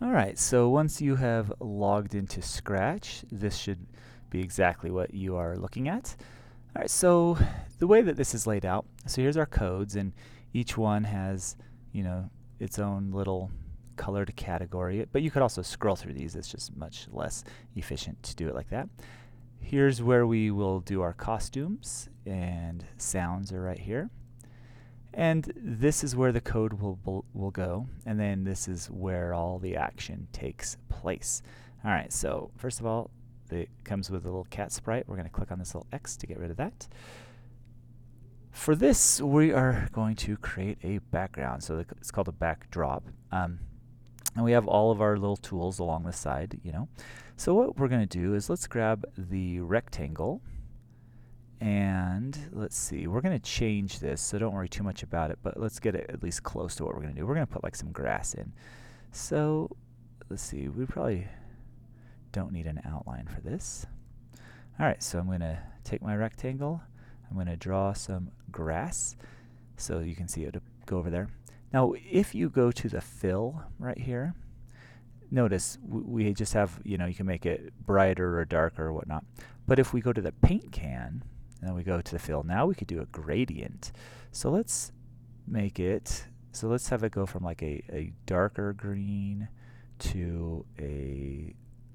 Alright, so once you have logged into Scratch, this should be exactly what you are looking at. Alright, so the way that this is laid out, so here's our codes, and each one has, its own little colored category, but you could also scroll through these. It's just much less efficient to do it like that. Here's where we will do our costumes, and sounds are right here. And this is where the code will go, and then this is where all the action takes place. Alright, so first of all, it comes with a little cat sprite. We're going to click on this little X to get rid of that. For this, we are going to create a background. So it's called a backdrop. And we have all of our little tools along the side, So what we're going to do is let's grab the rectangle. And let's see, we're going to change this, so don't worry too much about it, but let's get it at least close to what we're going to do. We're going to put like some grass in. So let's see, we probably don't need an outline for this. Alright, so I'm going to take my rectangle, I'm going to draw some grass, so you can see it go over there. Now if you go to the fill right here, notice we just have, you can make it brighter or darker or whatnot. But if we go to the paint can, and then we go to the fill, now we could do a gradient. So let's make it, so let's have it go from like a darker green to a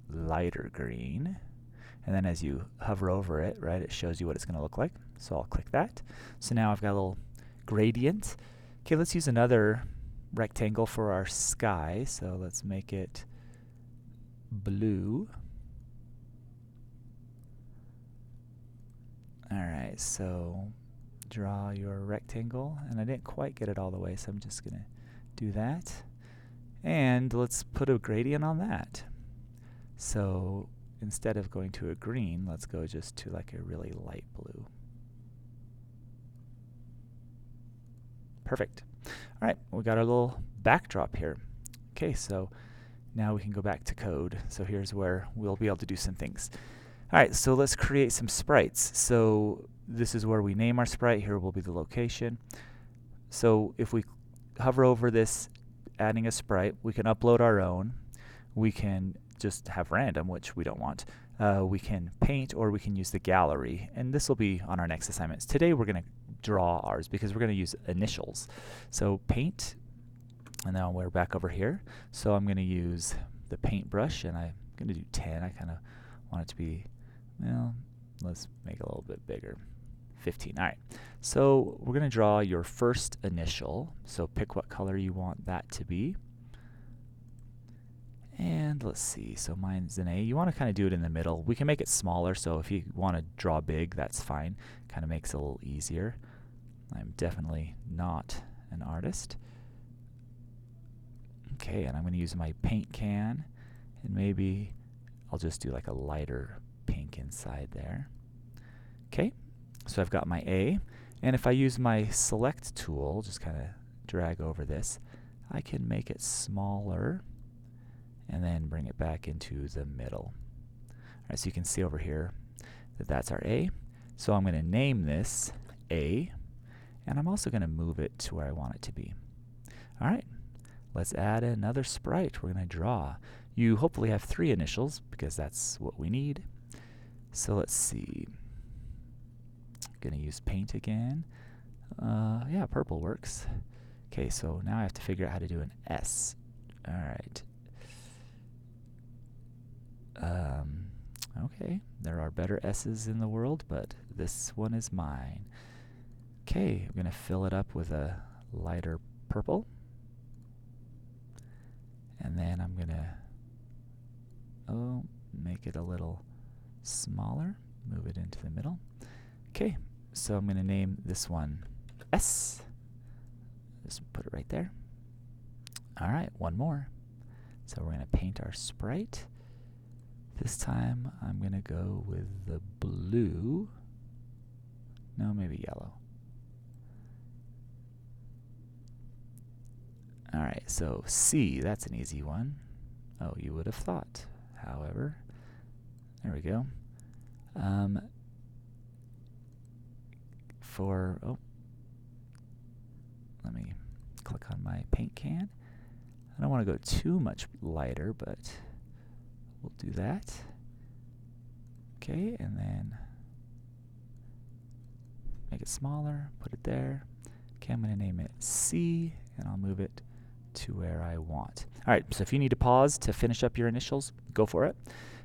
lighter green. And then as you hover over it, right, it shows you what it's going to look like. So I'll click that. So now I've got a little gradient. Okay, let's use another rectangle for our sky. So let's make it blue. Alright, so draw your rectangle, and I didn't quite get it all the way, so I'm just going to do that. And let's put a gradient on that. So instead of going to a green, let's go just to like a really light blue. Perfect. Alright, we got our little backdrop here. Okay, so now we can go back to code. So here's where we'll be able to do some things. Alright, so let's create some sprites. So this is where we name our sprite. Here will be the location. So if we hover over this, adding a sprite, we can upload our own. We can just have random, which we don't want. We can paint, or we can use the gallery. And this will be on our next assignments. Today we're going to draw ours because we're going to use initials. So paint, and now we're back over here. So I'm going to use the paintbrush, and I'm going to do 10. I kind of want it to be, well, let's make it a little bit bigger. 15. Alright, so we're going to draw your first initial. So pick what color you want that to be. And let's see, so mine's an A. You want to kind of do it in the middle. We can make it smaller, so if you want to draw big, that's fine. Kind of makes it a little easier. I'm definitely not an artist. Okay, and I'm going to use my paint can, and maybe I'll just do like a lighter pink inside there. Okay, so I've got my A, and if I use my select tool, just kind of drag over this, I can make it smaller and then bring it back into the middle. Alright, so you can see over here that that's our A. So I'm going to name this A, and I'm also going to move it to where I want it to be. Alright, let's add another sprite we're going to draw. You hopefully have 3 initials because that's what we need. So let's see. Going to use paint again. Yeah, purple works. Okay, so now I have to figure out how to do an S. Alright. Okay, there are better S's in the world, but this one is mine. Okay, I'm going to fill it up with a lighter purple. And then I'm going to make it a little smaller, move it into the middle. Okay, so I'm going to name this one S. Just put it right there. Alright, one more. So we're going to paint our sprite. This time I'm going to go with the blue. No, maybe yellow. Alright, so C, that's an easy one. Oh, you would have thought. However, there we go. Let me click on my paint can. I don't want to go too much lighter, but we'll do that. Okay, and then make it smaller, put it there. Okay, I'm going to name it C, and I'll move it to where I want. All right, so if you need to pause to finish up your initials, go for it,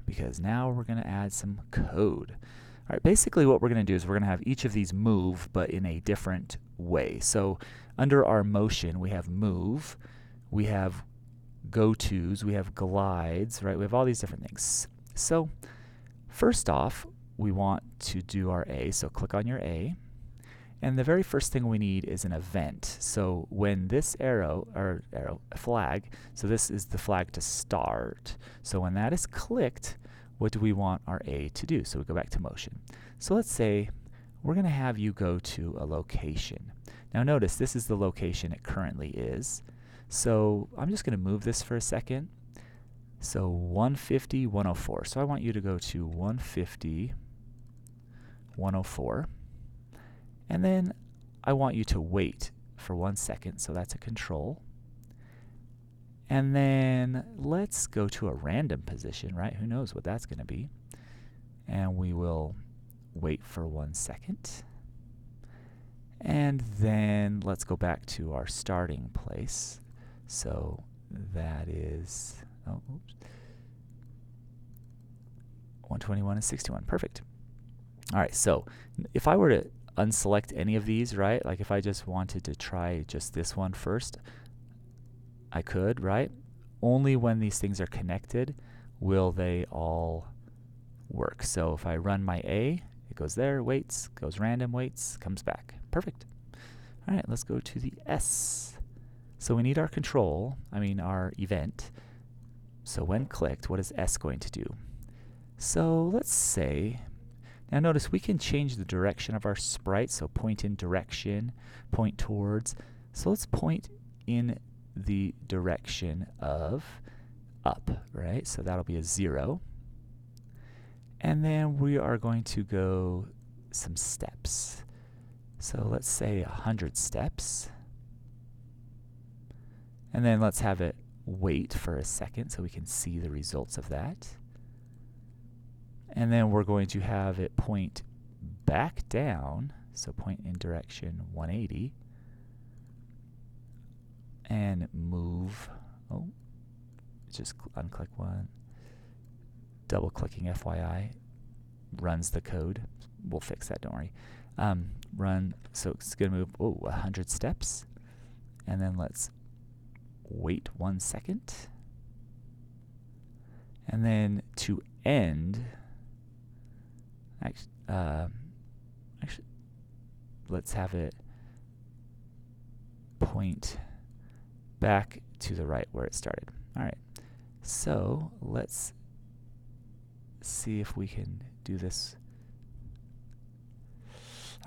because now we're going to add some code. All right, basically what we're going to do is we're going to have each of these move, but in a different way. So under our motion, we have move, we have go-tos, we have glides, right? We have all these different things. So first off, we want to do our A, so click on your A. And the very first thing we need is an event. So when this flag, so this is the flag to start. So when that is clicked, what do we want our A to do? So we go back to motion. So let's say we're going to have you go to a location. Now notice this is the location it currently is. So I'm just going to move this for a second. So 150, 104. So I want you to go to 150, 104. And then I want you to wait for 1 second, so that's a control. And then let's go to a random position, right? Who knows what that's going to be. And we will wait for 1 second. And then let's go back to our starting place. So that is, 121 and 61. Perfect. All right, so if I were to unselect any of these, right? Like if I just wanted to try just this one first, I could, right? Only when these things are connected will they all work. So if I run my A, it goes there, waits, goes random, waits, comes back. Perfect. All right, let's go to the S. So we need our control, our event. So when clicked, what is S going to do? So let's say, now notice we can change the direction of our sprite, so point in direction, point towards. So let's point in the direction of up, right? So that'll be a 0. And then we are going to go some steps. So let's say 100 steps. And then let's have it wait for a second so we can see the results of that. And then we're going to have it point back down, so point in direction 180, and move, just unclick one, double clicking FYI, runs the code. We'll fix that, don't worry. So it's going to move 100 steps, and then let's wait 1 second, and then to end, actually, let's have it point back to the right where it started. All right, so let's see if we can do this.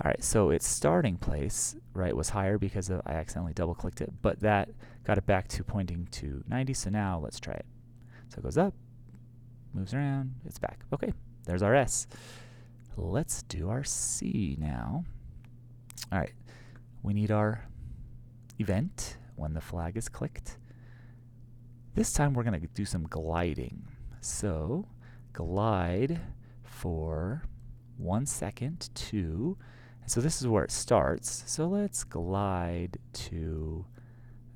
All right, so its starting place, right, was higher because I accidentally double-clicked it, but that got it back to pointing to 90, so now let's try it. So it goes up, moves around, it's back. Okay, there's our S. Let's do our C now. All right, we need our event when the flag is clicked. This time we're going to do some gliding. So glide for 1 second to, so this is where it starts. So let's glide to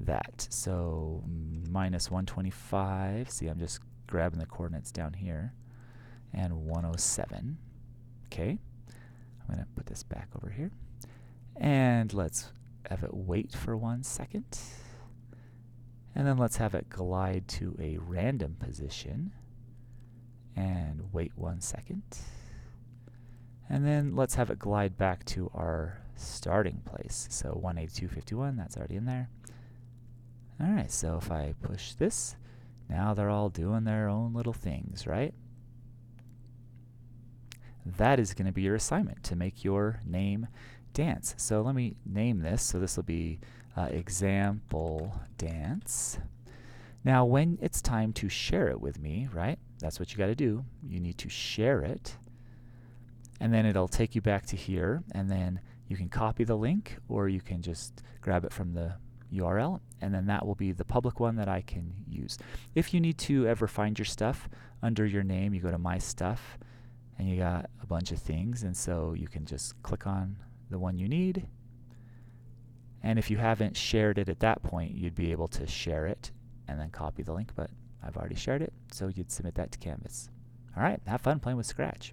that. So minus 125. See, I'm just grabbing the coordinates down here. And 107. Okay, I'm going to put this back over here. And let's have it wait for 1 second. And then let's have it glide to a random position. And wait 1 second. And then let's have it glide back to our starting place. So 182.51, that's already in there. All right, so if I push this, now they're all doing their own little things, right? That is going to be your assignment, to make your name dance. So let me name this. So this will be example dance. Now when it's time to share it with me, right? That's what you got to do. You need to share it. And then it'll take you back to here, and then you can copy the link, or you can just grab it from the URL, and then that will be the public one that I can use. If you need to ever find your stuff under your name, you go to My Stuff, and you got a bunch of things, and so you can just click on the one you need. And if you haven't shared it at that point, you'd be able to share it and then copy the link, but I've already shared it, so you'd submit that to Canvas. All right, have fun playing with Scratch.